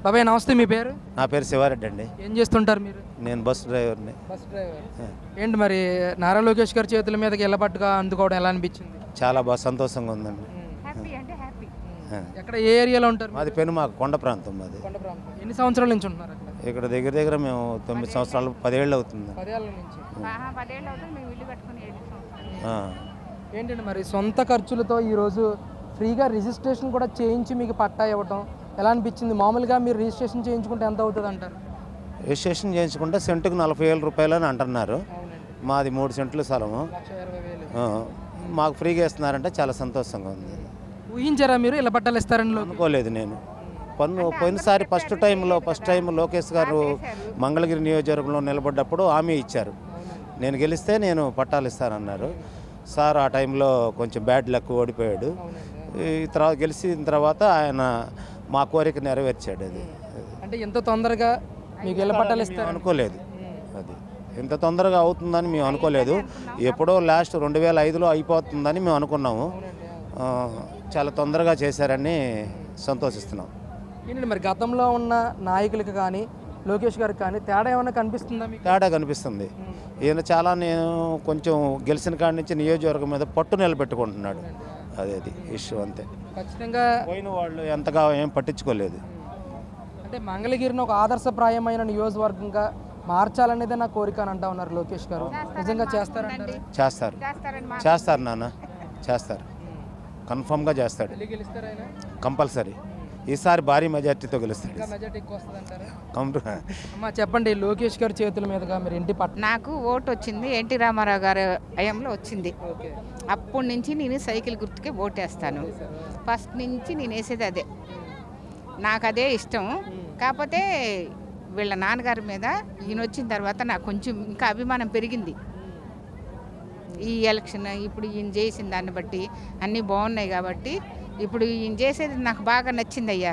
బాబాయ్ నమస్తే, మీ పేరు? నా పేరు శివారెడ్డి అండి. ఏం చేస్తుంటారు మీరు? నేను బస్ డ్రైవర్ని. Bus driver. ఏంటి మరి నారా లోకేష్ గారి చేతుల మీదకి ఎల్లబట్టుగా అందుకోవడం ఎలా అనిపించింది? చాలా బాగా సంతోషంగా ఉందండి. ఎక్కడ ఏ ఏరియాలో ఉంటారు? మాది పెనుమాక కొండ ప్రాంతం. మాది కొండ ప్రాంతం. ఎన్ని సంవత్సరాల నుంచి ఉంటున్నారు అక్కడ? ఇక్కడ దగ్గర దగ్గర మేము 9 సంవత్సరాలు 10 ఏళ్ళు అవుతుంది. 10 ఏళ్ల నుంచి. ఆ. ఏంటంటే మరి సొంత ఖర్చులతో ఈరోజు ఫ్రీగా రిజిస్ట్రేషన్ కూడా చేయించి మీకు పట్టా ఇవ్వటం ఎలా అనిపించింది? మామూలుగా మీరు రిజిస్ట్రేషన్ చేయించుకుంటే ఎంత అవుతుంది అంటారు? రిజిస్ట్రేషన్ చేయించుకుంటే సెంటుకు 40,000 రూపాయలు అని అంటున్నారు. మాది 3 సెంట్లు స్థలము. 1,20,000. మాకు ఫ్రీగా ఇస్తున్నారంటే చాలా సంతోషంగా ఉంది. ఊహించారా మీరు ఇలా పట్టాలు ఇస్తారని? అనుకోలేదు నేను. పోయినసారి ఫస్ట్ టైం లోకేష్ గారు మంగళగిరి నియోజకవర్గంలో నిలబడ్డప్పుడు హామీ ఇచ్చారు, నేను గెలిస్తే నేను పట్టాలు ఇస్తానన్నారు. సార్ ఆ టైంలో కొంచెం బ్యాడ్ లక్ ఓడిపోయాడు. ఈ తర్వాత గెలిచిన తర్వాత ఆయన మా కోరిక నెరవేర్చాడు. అది అంటే ఎంత తొందరగా మీకు ఎలా పట్టాలు ఇస్తారు అనుకోలేదు. అది ఇంత తొందరగా అవుతుందని మేము అనుకోలేదు. ఎప్పుడో లాస్ట్ 2005లో అయిపోతుందని మేము అనుకున్నాము. చాలా తొందరగా చేశారని సంతోషిస్తున్నాం. ఏంటంటే మరి గతంలో ఉన్న నాయకులకు కానీ లోకేష్ గారికి కానీ తేడా ఏమైనా కనిపిస్తుందా మీకు? తేడా కనిపిస్తుంది. ఈయన చాలా నేను కొంచెం గెలిచిన కాడి నుంచి నియోజకవర్గం మీద పట్టు నిలబెట్టుకుంటున్నాడు. అది ఇష్యూ అంతే. ఖచ్చితంగా పోయిన వాళ్ళు ఎంతగా ఏం పట్టించుకోలేదు. అంటే మంగళగిరిని ఒక ఆదర్శప్రాయమైన నియోజకవర్గంగా మార్చాలనేదే నా కోరిక అని అంటా ఉన్నారు లోకేష్ గారు. నిజంగా చేస్తారంటారు? చేస్తారు నాన్న, చేస్తారు. కన్ఫర్మ్గా చేస్తాడు. కంపల్సరీ ఈసారి భారీ మెజార్టీతో గెలుస్తాడు. అమ్మా చెప్పండి, లోకేష్ గారి చేతుల మీదుగా మీరు ఇంటి పట్ట నాకు ఓటు వచ్చింది, ఎన్టీ రామారావు గారి హయాంలో వచ్చింది. అప్పటి నుంచి నేను సైకిల్ గుర్తుకే ఓటేస్తాను. ఫస్ట్ నుంచి నేను వేసేది అదే, నాకు అదే ఇష్టం. కాకపోతే వీళ్ళ నాన్నగారి మీద ఈయన వచ్చిన తర్వాత నాకు కొంచెం ఇంకా అభిమానం పెరిగింది. ఈ ఎలక్షన్ ఇప్పుడు ఈయన చేసిన దాన్ని బట్టి అన్నీ బాగున్నాయి కాబట్టి ఇప్పుడు ఈయన చేసేది నాకు బాగా నచ్చిందయ్యా.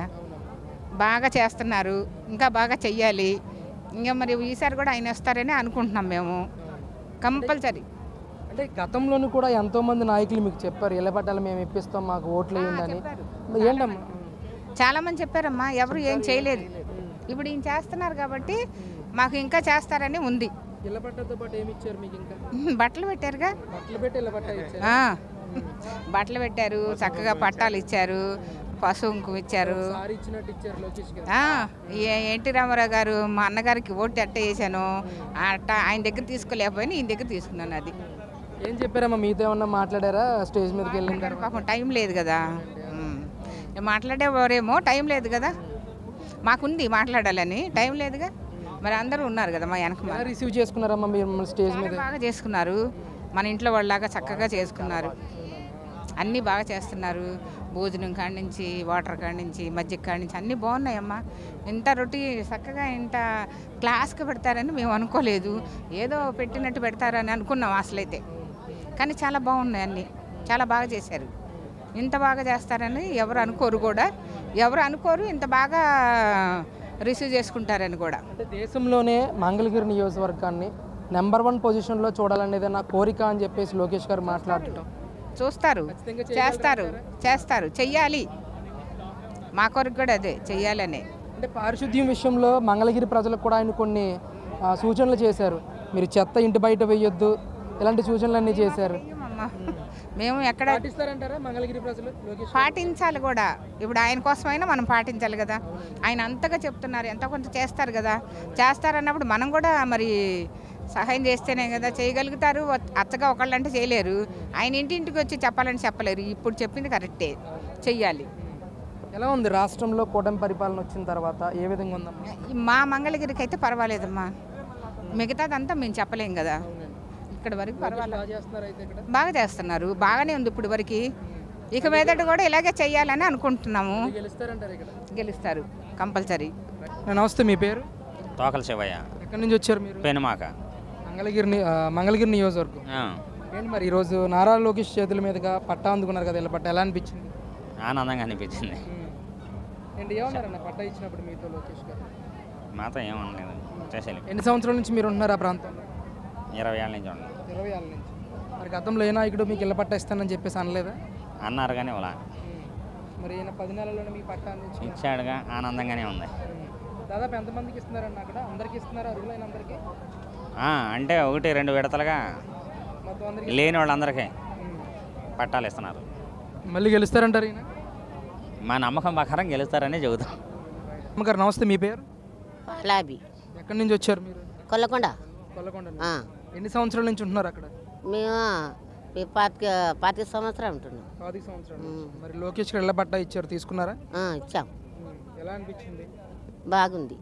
బాగా చేస్తున్నారు, ఇంకా బాగా చెయ్యాలి. ఇంకా మరి ఈసారి కూడా ఆయన వస్తారని అనుకుంటున్నాం మేము, కంపల్సరీ. అంటే గతంలోనూ కూడా ఎంతోమంది నాయకులు మీకు చెప్పారు ఇలా పట్టాలి మేము ఇప్పిస్తాం మాకు ఓట్లు వేయండి. ఏంటమ్మా? చాలామంది చెప్పారమ్మా, ఎవరు ఏం చేయలేదు. ఇప్పుడు ఈయన చేస్తున్నారు కాబట్టి మాకు ఇంకా చేస్తారని ఉంది. బట్టలు పెట్టారుగా, బట్టలు పెట్టారు, చక్కగా పట్టాలు ఇచ్చారు, పశువుకు ఇచ్చారు. ఎన్టీ రామారావు గారు మా అన్నగారికి ఓటు అట్ట వేసాను, అట్ట ఆయన దగ్గర తీసుకోలేకపోయినా ఈయన దగ్గర తీసుకున్నాను. అది ఏం చెప్పారమ్మా? మీతో ఏమన్నా మాట్లాడారా స్టేజ్ మీదకి వెళ్ళిన? పాపం టైం లేదు కదా, మాట్లాడేవారేమో, టైం లేదు కదా, మాకుంది మాట్లాడాలని, టైం లేదుగా. మరి అందరూ ఉన్నారు కదా మా వెనక. రిసీవ్ చేసుకున్నారమ్మా మీరు స్టేజ్ మీద? బాగా చేసుకున్నారు, మన ఇంట్లో వాళ్ళలాగా చక్కగా చేసుకున్నారు. అన్నీ బాగా చేస్తున్నారు. భోజనం కాడి నుంచి, వాటర్ కాడి నుంచి, మజ్జిగ కాడి నుంచి అన్నీ బాగున్నాయమ్మా. ఇంత రొట్టి చక్కగా ఇంత క్లాస్గా పెడతారని మేము అనుకోలేదు. ఏదో పెట్టినట్టు పెడతారని అనుకున్నాం అసలైతే, కానీ చాలా బాగున్నాయి అన్నీ, చాలా బాగా చేశారు. ఇంత బాగా చేస్తారని ఎవరు అనుకోరు కూడా, ఎవరు అనుకోరు ఇంత బాగా రిసీవ్ చేసుకుంటారని కూడా. అంటే దేశంలోనే మంగళగిరి నియోజకవర్గాన్ని నెంబర్ 1 పొజిషన్లో చూడాలనేది నా కోరిక అని చెప్పేసి లోకేష్ గారు మాట్లాడటం. చూస్తారు, చేస్తారు, చెయ్యాలి. మా కోరిక కూడా అదే, చెయ్యాలనే. అంటే పారిశుద్ధ్యం విషయంలో మంగళగిరి ప్రజలకు కూడా ఆయన కొన్ని సూచనలు చేశారు. మీరు చెత్త ఇంటి బయట వేయొద్దు, ఇలాంటి సూచనలు అన్నీ చేశారు. మేము ఎక్కడ మంగళగిరి ప్రజలు పాటించాలి కూడా. ఇప్పుడు ఆయన కోసమైనా మనం పాటించాలి కదా. ఆయన అంతగా చెప్తున్నారు, ఎంత కొంత చేస్తారు కదా. చేస్తారన్నప్పుడు మనం కూడా మరి సహాయం చేస్తేనే కదా చేయగలుగుతారు. అచ్చగా ఒకళ్ళంటే చేయలేరు, ఆయన ఇంటింటికి వచ్చి చెప్పాలని చెప్పలేరు. ఇప్పుడు చెప్పింది కరెక్టే, చెయ్యాలి. ఎలా ఉంది రాష్ట్రంలో కూటమి పరిపాలన వచ్చిన తర్వాత? ఏ విధంగా ఉందమ్మా? మా మంగళగిరికి అయితే పర్వాలేదమ్మా, మిగతాదంతా మేము చెప్పలేం కదా. ఇక్కడ వరకు పర్వాలేదు, బాగా చేస్తున్నారు, బాగానే ఉంది ఇప్పుడు వరకు. ఇక మీదట కూడా ఇలాగే చెయ్యాలని అనుకుంటున్నాము. గెలుస్తారు కంపల్సరీ. నమస్తే, మీ పేరు? తోకల శివయ్య. ఎక్కడి నుంచి వచ్చారు మీరు? పెనుమాక, మంగళగిరి నియోజకవర్గం. ఏంటి మరి ఈరోజు నారా లోకేష్ చేతుల మీదుగా పట్టా అందుకున్నారు కదా, ఇలా పట్టా ఎలా అనిపించింది? ఆనందంగా అనిపించింది. ఏంటి ఏమన్నారన్న పట్టా ఇచ్చినప్పుడు మీతో లోకేష్ గారు? మాతో ఏమనలేదు, చేసేది. ఎన్ని సంవత్సరాల నుంచి మీరు ఉంటున్నారు ఆ ప్రాంతంలో? 20 ఏళ్ళ నుంచి ఉన్నాను. 20 ఏళ్ళ నుంచి. మరి గతంలో ఏ నాయకుడు మీకు ఇళ్ళ పట్టా ఇస్తానని చెప్పేసి అనలేదా? అన్నారు కానీ ఇలా మరి ఈయన 10 నెలల్లోనే మీ పట్టా అందించి ఇచ్చాడుగా, ఆనందంగానే ఉంది. దాదాపు ఎంతమందికి ఇస్తున్నారండి అక్కడ? అందరికి ఇస్తున్నారా? అర్హులైన అందరికీ? అంటే 1-2 విడతలుగా మొత్తం అందరికీ లేని వాళ్ళందరికీ పట్టాలు ఇస్తున్నారు. మళ్ళీ గెలుస్తారంటారు ఈయన? మా నమ్మకం ప్రకారం గెలుస్తారని చెబుతాం. అమ్మగారు నమస్తే, మీ పేరు? లాబీ ఎక్కడి నుంచి వచ్చారు మీరు? కొల్లకొండ. కొల్లకొండ. ఆ. ఎన్ని సంవత్సరాల నుంచి ఉంటున్నారు అక్కడ? మేము ఈ పాతిక సంవత్సరాలు ఉంటున్నాం. 10 సంవత్సరాలు. మరి లోకేష్ గారు ఇళ్ళ పట్టా ఇచ్చారు, తీసుకున్నారా? ఇచ్చాం. ఎలా అనిపించింది? బాగుంది.